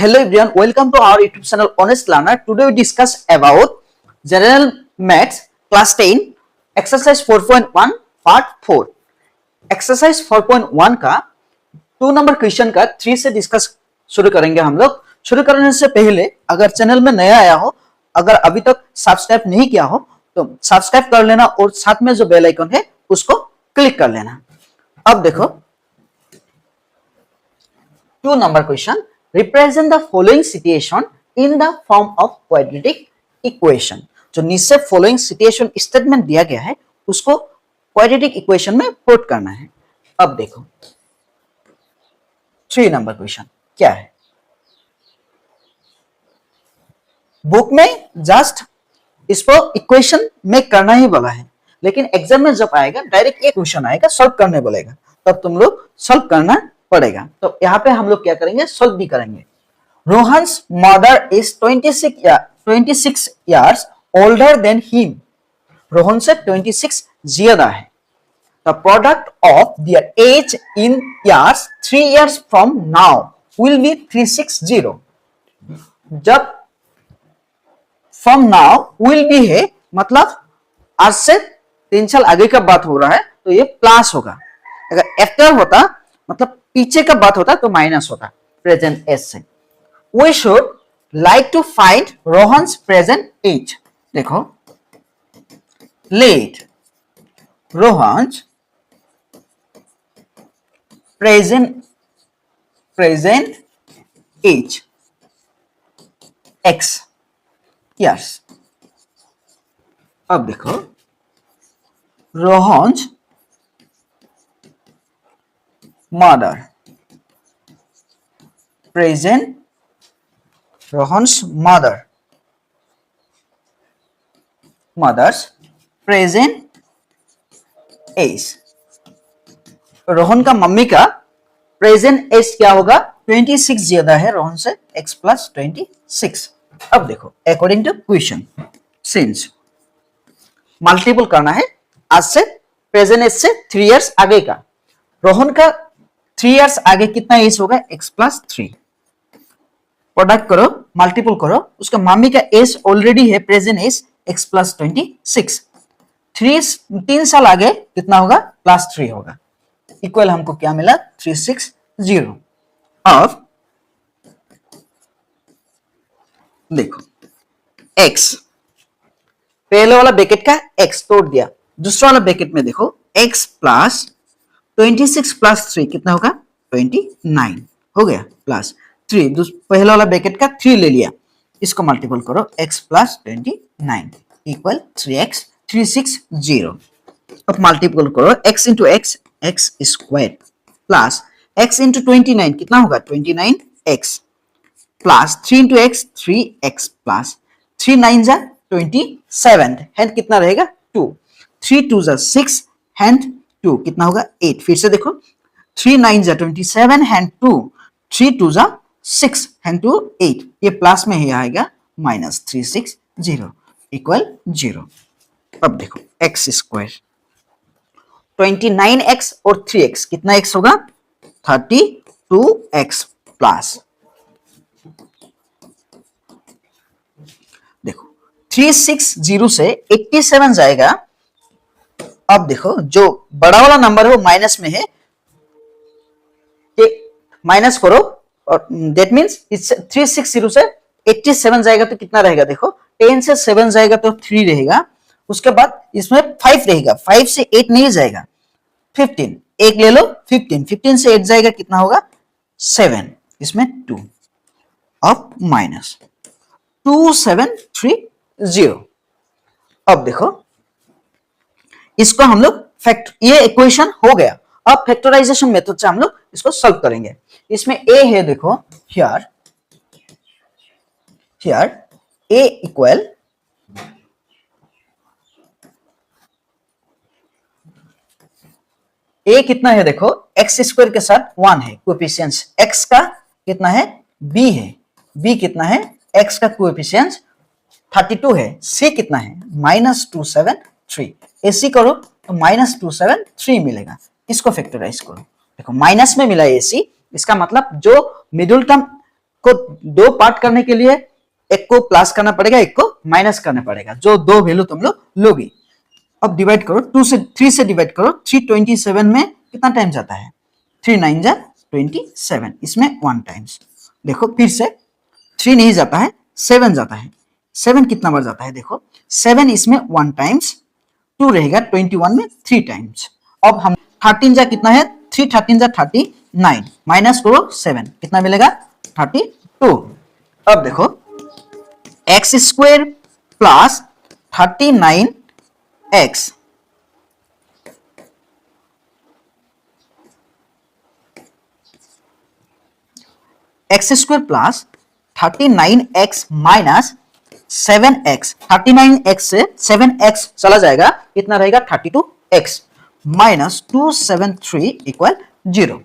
Hello everyone, welcome to our YouTube channel Honest Learner. Today we discuss about General Maths Class 10 Exercise 4.1 Part 4. Exercise 4.1 का 2 number question का 3 से discuss शुरू करेंगे हम लोग। शुरू करने से पहले अगर चैनल में नया आया हो, अगर अभी तक सब्सक्राइब नहीं किया हो तो सब्सक्राइब कर लेना और साथ में जो बेल आइकन है उसको क्लिक कर लेना। अब देखो 2 number question, represent the following situation in the form of quadratic equation। जो नीचे following situation स्टेटमेंट दिया गया है उसको quadratic equation में पुट करना है। अब देखो 3 नंबर क्वेश्चन क्या है। बुक में जस्ट इसको इक्वेशन में करना ही बोला है, लेकिन एग्जाम में जब आएगा डायरेक्ट एक क्वेश्चन आएगा, सॉल्व करने बोलेगा, तब तुम लोग सॉल्व करना पड़ेगा। तो यहाँ पे हम लोग क्या करेंगे, सॉल्व भी करेंगे। Rohan's mother is 26 years older than him। Rohan से 26 ज्यादा है। The product of their age in years 3 years from now will be 360। जब from now will be है मतलब आज से 3 साल आगे का बात हो रहा है तो ये प्लस होगा। अगर आफ्टर होता मतलब पीछे का बात होता तो माइनस होता प्रेजेंट एज से। We should like to find Rohan's present age। देखो let Rohan's present age x years। अब देखो Rohan's mother present Rohan's mother's present age। Rohan का मम्मी का प्रेजेंट एज क्या होगा, 26 ज्यादा है रोहन से, x प्लस 26। अब देखो according to question since multiple करना है आज से प्रेजेंट एज से 3 इयर्स आगे का। रोहन का 3 इयर्स आगे कितना एज होगा, x प्लस 3। प्रोडक्ट करो, मल्टीपल करो, उसका मम्मी का एज ऑलरेडी है प्रेजेंट एज x प्लस 26। 3 साल आगे कितना होगा, प्लस 3 होगा। इक्वल हमको क्या मिला, 360। अब देखो x पहले वाला ब्रैकेट का x तोड़ दिया, दूसरा वाला ब्रैकेट में देखो x प्लस 26 प्लस 3 कितना होगा, 29 हो गया, प्लस 3 पहला वाला ब्रैकेट का 3 ले लिया, इसको मल्टीपल करो x प्लस 29 इक्वल 3x 360। अब मल्टीपल करो x into x square plus x into 29 कितना होगा, 29x plus 3 into x 3x plus 3 9 जा 27 हैंड कितना रहेगा 2, 3 2 जा 6 हैंड 2 कितना होगा 8। फिर से देखो 3 9 जा 27 हैंड 2, 3 2 जा 6 हैंड 2 8, ये प्लस में ही आएगा माइनस 360 इक्वल 0। अब देखो x स्क्वायर 29x और 3x कितना x होगा, 32x प्लस देखो 360 से 87 जाएगा। अब देखो जो बड़ा वाला नंबर है वो माइनस में है, माइनस करो और दैट मींस 360 से 87 जाएगा तो कितना रहेगा, देखो 10 से 7 जाएगा तो 3 रहेगा, उसके बाद इसमें 5 रहेगा, 5 से 8 नहीं जाएगा, 15 एक ले लो, 15 से 8 जाएगा कितना होगा 7, इसमें 2। अब माइनस 2730। अब देखो इसको हम लोग ये इक्वेशन हो गया। अब फैक्टराइजेशन मेथड से हम लोग इसको सॉल्व करेंगे। इसमें a है, देखो हियर a इक्वल a कितना है, देखो x स्क्वायर के साथ 1 है कोएफिशिएंट्स, x का कितना है b है, b कितना है x का कोएफिशिएंट्स 32 है, c कितना है -273। ac करो तो -273 मिलेगा, इसको फैक्टराइज करो, देखो माइनस में मिला ac, इसका मतलब जो मिडिल टर्म को दो पार्ट करने के लिए एक को प्लस करना पड़ेगा, एक को माइनस करना पड़ेगा, जो दो वैल्यू तुम लोग लोगी। अब डिवाइड करो, 3 से डिवाइड करो, 327 में कितना टाइम जाता है, 3 9 जा 27, इसमें 1 टाइम्स। देखो फिर से 3 नहीं जाता है, 7 जाता है। 7 कितना बार जाता है, देखो 7 इसमें 1 टाइम्स, 2 रहेगा 21 में 3 टाइम्स। अब हम 13 जा कितना है, 3 13 जा 39, माइनस करो 7 कितना मिलेगा 32। अब देखो x square plus 39x x square plus 39x minus 7x, 39x से 7x चला जाएगा, कितना रहेगा 32x माइनस 273 इक्वल 0।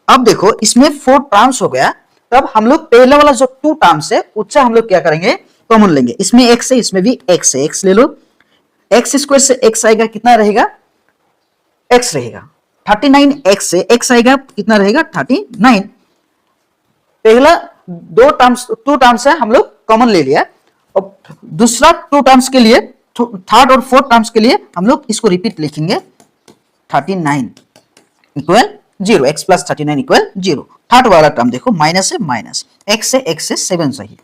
अब देखो इसमें 4 टर्म्स हो गया, तब हम लोग पहले वाला जो 2 टर्म्स है उससे हम लोग क्या करेंगे, कॉमन लेंगे। इसमें x है, इसमें भी x है, x ले लो, एक्स स्क्वायर से x आएगा कितना रहेगा, x रहेगा। 39x से x आएगा कितना रहेगा 39। पहला 2 टर्म्स है हम लोग कॉमन ले लिया। अब दूसरा 2 टर्म्स के लिए, थर्ड और फोर्थ टर्म्स के लिए हम लोग इसको रिपीट लिखेंगे, 39 equal 0, x plus 39 equal 0। Third वाला टर्म देखो माइनस है, माइनस x से 7 सही,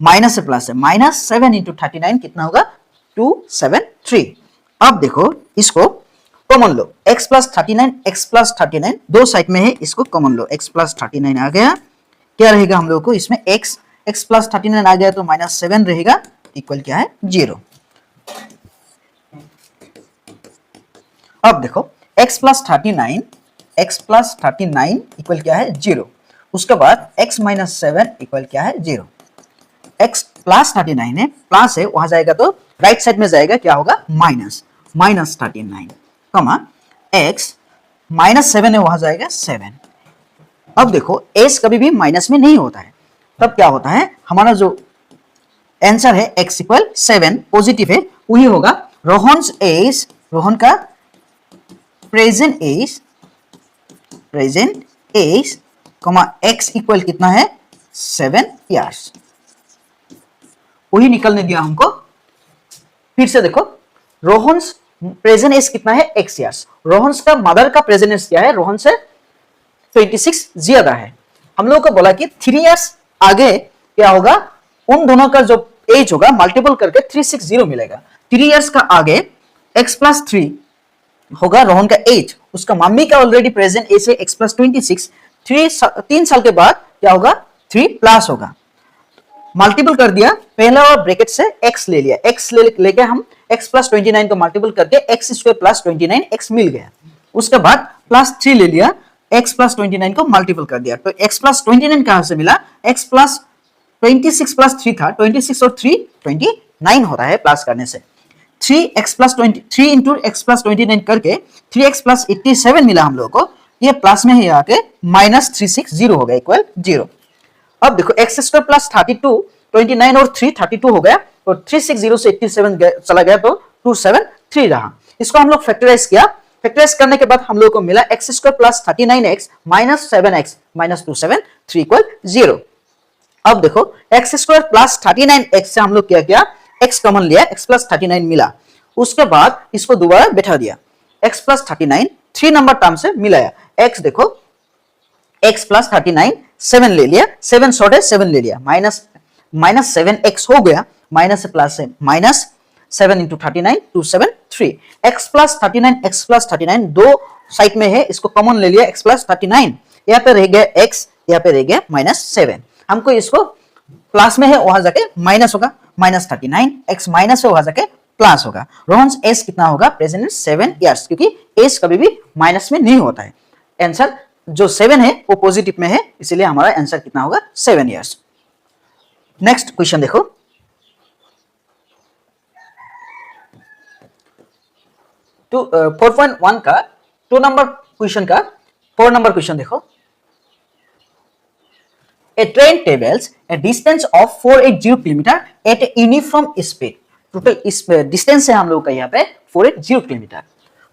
माइनस से प्लस है, माइनस 7 इंटू 39 कितना होगा 273। अब देखो इसको कॉमन लो, x प्लस 39 दो साइड में है, इसको कॉमन लो, x प्लस 39 आ गया, क्या रहेगा हम लोग को इसमें x प्लस 39 आ गया तो माइनस 7 रहेगा, इक्वल क्या है 0। अब देखो x प्लस 39 इक्वल क्या है 0, उसके बाद x माइनस 7 इक्वल क्या है 0। x प्लस 39 है, प्लस है, वहां जाएगा तो राइट साइड में जाएगा, क्या होगा माइनस 39 कमा x माइनस 7 है, वहां जाएगा 7। अब देखो s कभी भी माइनस में नहीं होता है, तब क्या होता है हमारा जो आंसर है x इक्वल 7 पॉजिटिव है, वही होगा रोहन का प्रेजेंट एज कमा x इक्वल कितना है 7 इयर्स, वही निकलने दिया हमको। फिर से देखो रोहन प्रेजेंट एज कितना है x इयर्स, रोहन का मदर का प्रेजेंट एज क्या है, रोहन से 26 ज्यादा है। हम लोगों को बोला कि 3 इयर्स आगे क्या होगा, उन दोनों का जो एज होगा मल्टीपल करके 360 मिलेगा। 3 इयर्स का आगे x प्लस 3 होगा रोहन का एज, उसका मम्मी का ऑलरेडी प्रेजेंट एज है x प्लस 26, 3 साल के बाद क्या होगा 3 प्लस होगा, मल्टीपल कर दिया, पहला और ब्रैकेट से x ले लिया, x लेके हम x प्लस 29 को मल्टीपल करके x स्क्वायर प्लस 29x मिल गया, उसके बाद प्लस 3 ले लिया, x प्लस 29 को मल्टीपल कर दिया, तो x प्लस 29 कहां से मिला, x प्लस 26 प्लस 3 था, 26 और 3 29 होता है प्लस करने से, 3x plus 3 into x plus 29 करके 3x प्लस 87 मिला हम लोगों को, ये प्लस में ही आके माइनस 360 हो गया इक्वल 0। अब देखो x स्क्वायर प्लस 32, 29 और 3 32 हो गया, तो 360 से 87 चला गया तो 273 रहा, इसको हम लोग फैक्टराइज किया, फैक्टराइज करने के बाद हम लोग को मिला x square plus 39x minus 7x minus 273 equal 0। अब देखो x स्क्वायर प्लस 39x से हम लोग क्या किया, x कॉमन लिया, x प्लस 39 मिला, उसके बाद इसको दोबारा बैठा दिया, x प्लस 39 3 नंबर टर्म से मिलाया, x देखो x प्लस 39 7 ले लिया, 7 शॉर्ट है 7 ले लिया, माइनस 7x हो गया, माइनस से प्लस है, माइनस 7 इंटू 39 273, x प्लस 39 दो साइड में है, इसको कॉमन ले लिया, x प्लस 39, यहाँ पे रह गया x, यहाँ पे रह गया माइनस 7, हमको इसको प्लस में है वहां जाके माइनस होगा, माइनस 39, x माइनस है वहां जाके प्लस होगा। रोहन एज कितना होगा प्रेजेंट 7 इयर्स, क्योंकि एज कभी भी माइनस में नहीं होता है, आंसर जो 7 है वो पॉजिटिव में है, इसलिए हमारा आंसर कितना होगा 7 इयर्स। नेक्स्ट क्वेश्चन देखो, तो 4.1 का 2 नंबर क्वेश्चन का 4 नंबर क्वेश्चन देखो, A train travels a distance of 480 km at a uniform speed. Total इस डिस्टेंस है हम लोग का यहाँ पे 480 kilometre.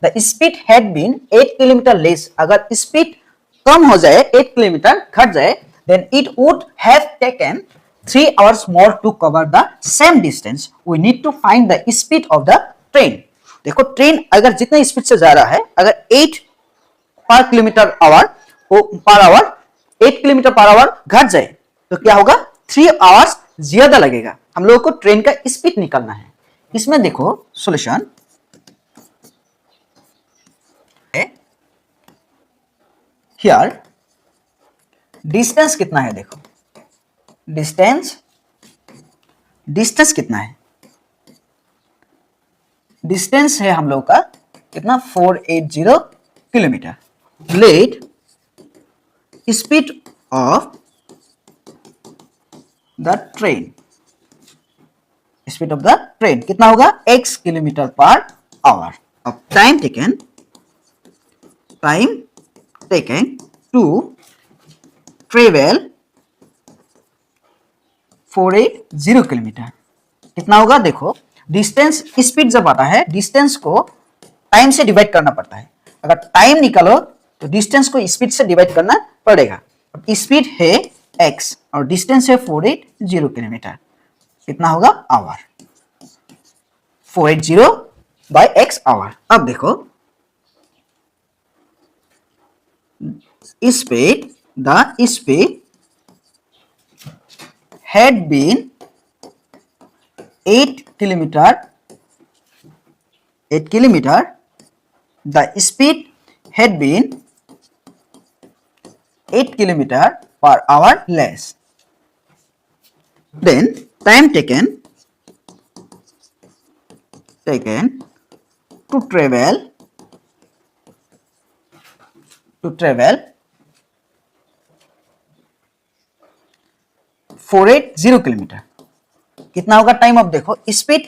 The speed had been 8 kilometre less, अगर स्पीड कम हो जाए 8 किलोमीटर घट जाए, then it would have taken 3 hours more to cover the same distance. We need to find the speed of the train. देखो ट्रेन अगर जितने speed से जा रहा है, अगर 8 पर kilometre our per hour 8 kilometre per our घट जाए तो क्या होगा, 3 आवर्स ज्यादा लगेगा। हम लोगों को ट्रेन का स्पीड निकालना है। इसमें देखो सॉल्यूशन, हियर डिस्टेंस कितना है, देखो डिस्टेंस कितना है, डिस्टेंस है हम लोग का कितना 480 kilometre. Let speed of the train, speed of the train कितना होगा, x किलोमीटर पर आवर। अब time taken to travel 480 kilometre कितना होगा, देखो डिस्टेंस, स्पीड जब आता है डिस्टेंस को टाइम से डिवाइड करना पड़ता है। अगर टाइम निकालो तो डिस्टेंस को स्पीड से डिवाइड करना पड़ेगा। स्पीड है x और डिस्टेंस है 480 किलोमीटर, कितना होगा आवर, 480 बाय x आवर। अब देखो the speed had been 8 kilometer, the speed had been 8 kilometer per hour less. Then time taken to travel 480 kilometre कितना होगा टाइम। अब देखो स्पीड,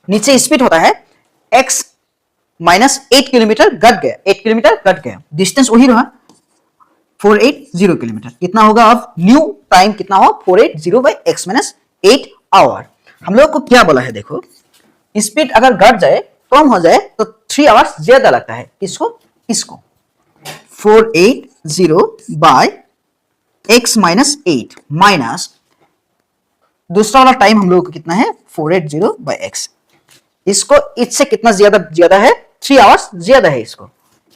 नीचे स्पीड होता है x माइनस 8 किलोमीटर घट गया, 8 किलोमीटर घट गया, डिस्टेंस वही रहा 480 किलोमीटर, कितना होगा अब न्यू टाइम कितना होगा 480 बाई x माइनस 8 आवर। हम लोग को क्या बोला है, देखो स्पीड अगर घट जाए, कम हो जाए तो 3 आवर्स ज्यादा लगता है। इसको 480 बाय x माइनस 8 माइनस दूसरा वाला टाइम हम लोगों को कितना है 480 बाय x, इसको इससे कितना ज्यादा है, 3 आवर्स ज्यादा है, इसको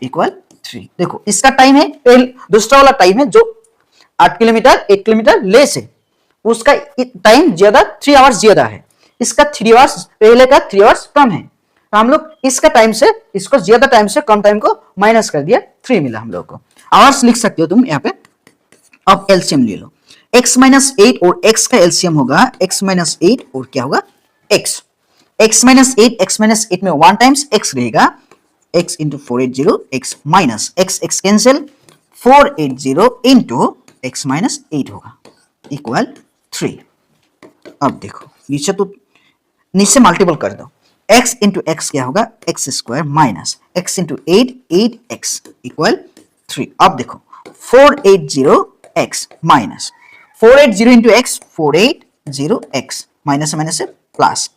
इक्वल 3। देखो इसका टाइम है, दूसरा वाला टाइम है जो 8 किलोमीटर लेस है, उसका टाइम ज्यादा 3 आवर्स ज्यादा है, इसका 3 आवर्स पहले का 3 आवर्स कम है। तो हम लोग इसका टाइम से इसको ज्यादा टाइम से कम टाइम को माइनस कर दिया, 3 मिला हम लोग को। आवर्स लिख सकते हो तुम यहाँ पे। अब एलसीएम ले लो, x माइनस 8 और x का एलसीएम होगा x माइनस 8 और क्या होगा x माइनस 8 में 1 टाइम्स x रहेगा, x into 480 x minus x cancel 480 into x minus 8 होगा इक्वल 3। अब देखो नीचे मल्टीपल कर दो, x इंटू x क्या होगा x square minus x into 8x equal 3। अब देखो 480x minus 480 into x 480x minus minus से प्लस,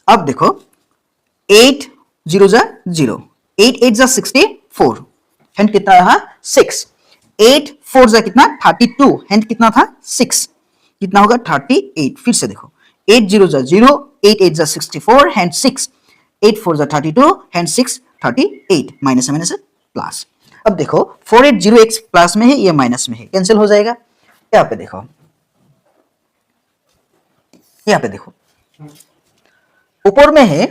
अब देखो 8 0 जा 0, 8 8 जा 64, हैंड कितना रहा 6, 8 4 जा कितना 32, हैंड कितना था 6, कितना होगा 38। फिर से देखो 8 0 जा 0, 8 8 जा 64, हैंड 6, 8 4 जा 32, हैंड 6 38, माइनस माइनस प्लस। अब देखो 480x प्लस में है, ये माइनस में है, कैंसिल हो जाएगा। यहाँ पे देखो, यहाँ पे देखो ऊपर में है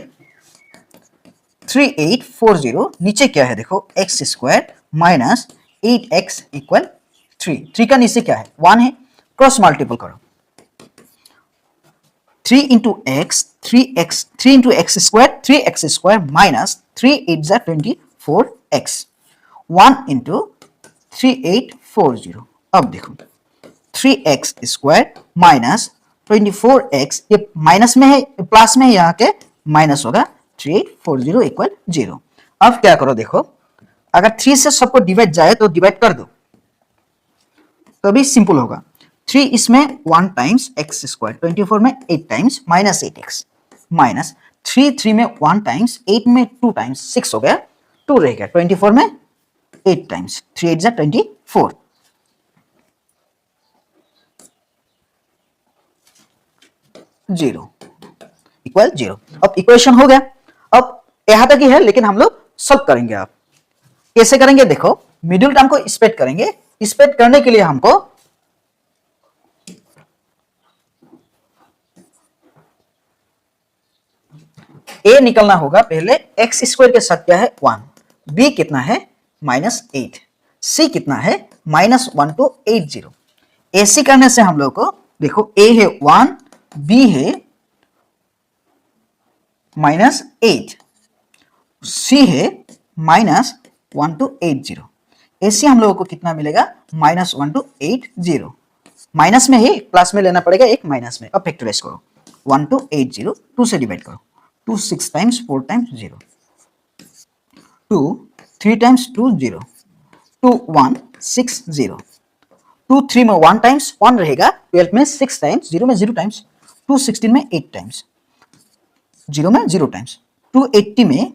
3840, नीचे क्या है देखो x square minus 8x equal 3 का नीचे क्या है 1 है, क्रॉस मल्टीपल करो 3 into x 3 into x square 3x square minus 3 8 जा 24x 1 इंटू 3840। अब देखो 3x स्क्वायर माइनस 24x, ये माइनस में है प्लस में है, यहाँ के माइनस होगा 3840 इक्वल 0। अब क्या करो देखो, अगर 3 से सबको डिवाइड जाए तो डिवाइड कर दो, तो भी सिंपल होगा। 3 इसमें 1 टाइम्स एक्स स्क्वायर, 24 में 8 टाइम्स माइनस 8x माइनस 3 में 1 टाइम्स, 8 में 2 टाइम्स, 6 हो गया, 2 रहेगा, 24 में 8 टाइम्स, 3 8 जा 24, 0 इक्वल 0। अब इक्वेशन हो गया। अब यहां तक ही है, लेकिन हम लोग सॉल्व करेंगे। आप कैसे करेंगे देखो, मिडिल टर्म को स्प्लिट करेंगे। स्प्लिट करने के लिए हमको ए निकलना होगा। पहले एक्स स्क्वायर के साथ क्या है 1, बी कितना है -8, सी कितना है -1 to 8 0। ऐसे करने से हम लोग को देखो ए है 1, बी है -8, सी है -1 to 8 0। ऐसे हम लोगों को कितना मिलेगा -1 to 8 0। माइनस में है, प्लस में लेना पड़ेगा, एक माइनस में। अब फैक्टराइज करो, 1 to 8 0, 2 से डिवाइड करो, 2 6 टाइम्स 4 टाइम्स 0, 2 3 टाइम्स 2 0, 2 1 6 0, 2 3 में 1 टाइम्स 1 रहेगा, 12 में 6 टाइम्स, 0 में 0 टाइम्स, 2 16 में 8 टाइम्स, 0 में 0 टाइम्स, 2 80 में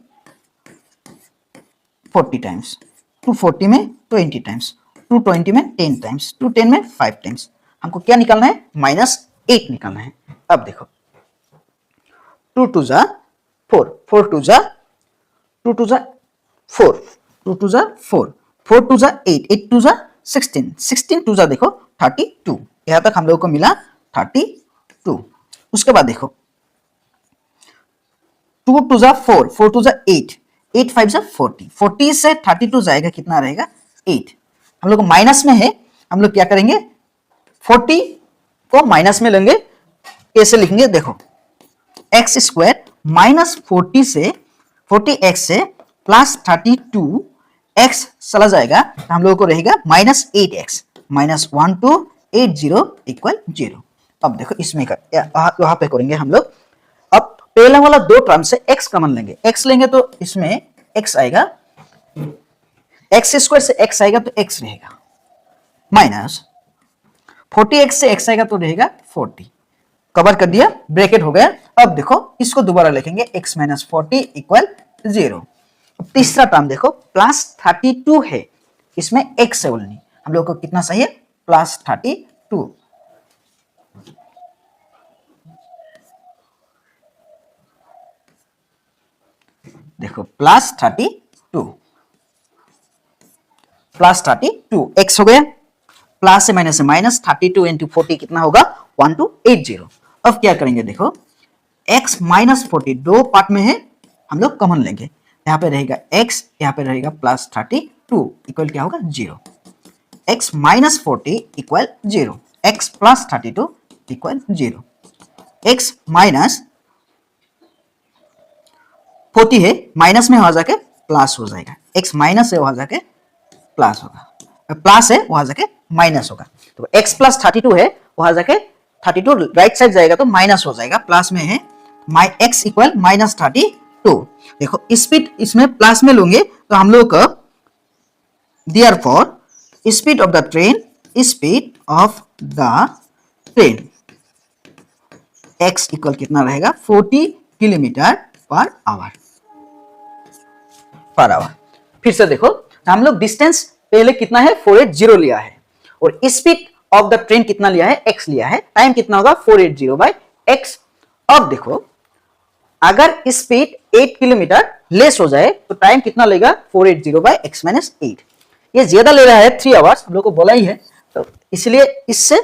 40 टाइम्स, 2 40 में 20 टाइम्स, 2 20 में 10 टाइम्स, 2 10 में 5 टाइम्स। हमको क्या निकालना है -8 निकालना है। अब देखो 2 2 जा 4, 4 2 जा 2 2 जा 4, 2 2 जा 4, 4 2 जा 8, 8 2 जा 16, 16 2 जा देखो 32। यहां तक हम लोगों को मिला 32। उसके बाद देखो 2 2 जा 4, 4 2 जा 8, 8 5 जा 40, 40 से 32 जाएगा, कितना रहेगा 8। हम लोग माइनस में है, हम लोग क्या करेंगे 40 को माइनस में लेंगे। कैसे लिखेंगे देखो, एक्स स्क्वायर -40 से 40x से +32 x चला जाएगा, तो हम लोगों को रहेगा -8x, -1 to 8 0 इक्वल 0। अब देखो इसमें वहां पे करेंगे हम लोग। अब पहला वाला दो टर्म से x कॉमन लेंगे, x लेंगे तो इसमें x आएगा, एक्स स्क्वायर से x आएगा तो x रहेगा, माइनस 40x से x आएगा तो रहेगा 40, कवर कर दिया, ब्रैकेट हो गया। अब देखो इसको दोबारा लिखेंगे, x - 40 इक्वल 0। तीसरा टर्म देखो +32 है, इसमें x है ओनली, हम लोग को कितना चाहिए +32। देखो +32 x हो गया, प्लस से माइनस से माइनस, 32 इंटू 40 कितना होगा 1280। अब क्या करेंगे देखो, x -40 दो पार्ट में है, हम लोग कॉमन लेंगे, यहाँ पे रहेगा x, यहाँ पे रहेगा +32 इक्वल क्या होगा 0। x -40 equal 0, x +32 equal 0, x -40 है, माइनस में वहां जाके प्लस हो जाएगा, x माइनस है वहां जाके प्लस होगा, प्लस है वहां जाके माइनस होगा। तो x +32 है, वहां जाके 32 राइट साइड जाएगा तो माइनस हो जाएगा, प्लस में है x इक्वल -32। देखो स्पीड इसमें प्लस में लोगे तो हम लोग का therefore speed of the train, speed of the train x equal कितना रहेगा 40 किलोमीटर पर आवर। फिर से देखो हम लोग डिस्टेंस पहले कितना है 480 लिया है, और स्पीड ऑफ द ट्रेन कितना लिया है x लिया है, टाइम कितना होगा 480 बाय x। अब देखो अगर स्पीड 8 किलोमीटर लेस हो जाए तो टाइम कितना लेगा 480 बाय x - 8। ये ज्यादा ले रहा है 3 आवर्स, हम लोग को बोला ही है, तो इसलिए इससे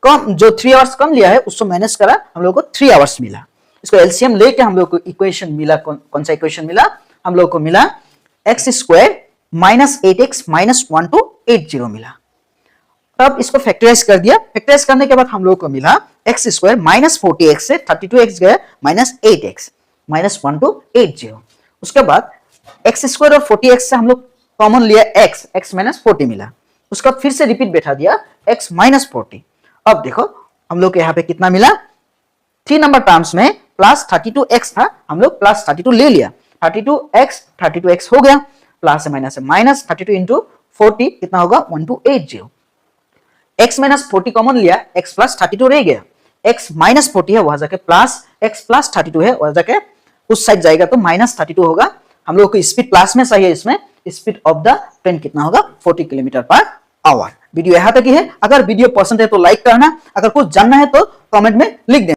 कम जो 3 आवर्स कम लिया है उसको माइनस करा, हम लोग को 3 आवर्स मिला। इसको एलसीएम लेके हम लोग को इक्वेशन मिला, कौन सा इक्वेशन मिला, हम लोग को मिला x स्क्वायर -8x -1 to 80 मिला। तब इसको फैक्टराइज कर दिया, फैक्टराइज करने के बाद हम लोग को मिला x स्क्वायर -40x से 32x गया -8x -1 to 80। उसके बाद x स्क्वायर और 40x से हम लोग कॉमन लिया x, x -40 मिला, उसका फिर से रिपीट बैठा दिया x -40। अब देखो हम लोग को यहाँ पे कितना मिला, 3 नंबर टर्म्स में +32x था, हम लोग +32 ले लिया, 32x हो गया, प्लस से माइनस 32 इंटू 40 कितना होगा 1280। x -40 कॉमन लिया, x +32 रह गया, x -40 है वहां जाके प्लस, x +32 है वहां जाके उस साइड जाएगा तो -32 होगा। हम लोग को स्पीड प्लस में सही है, इसमें स्पीड ऑफ द ट्रेन कितना होगा 40 किलोमीटर पर आवर। वीडियो यहां तक ही है। अगर वीडियो पसंद है तो लाइक करना, अगर कुछ जानना है तो कमेंट में लिख देना।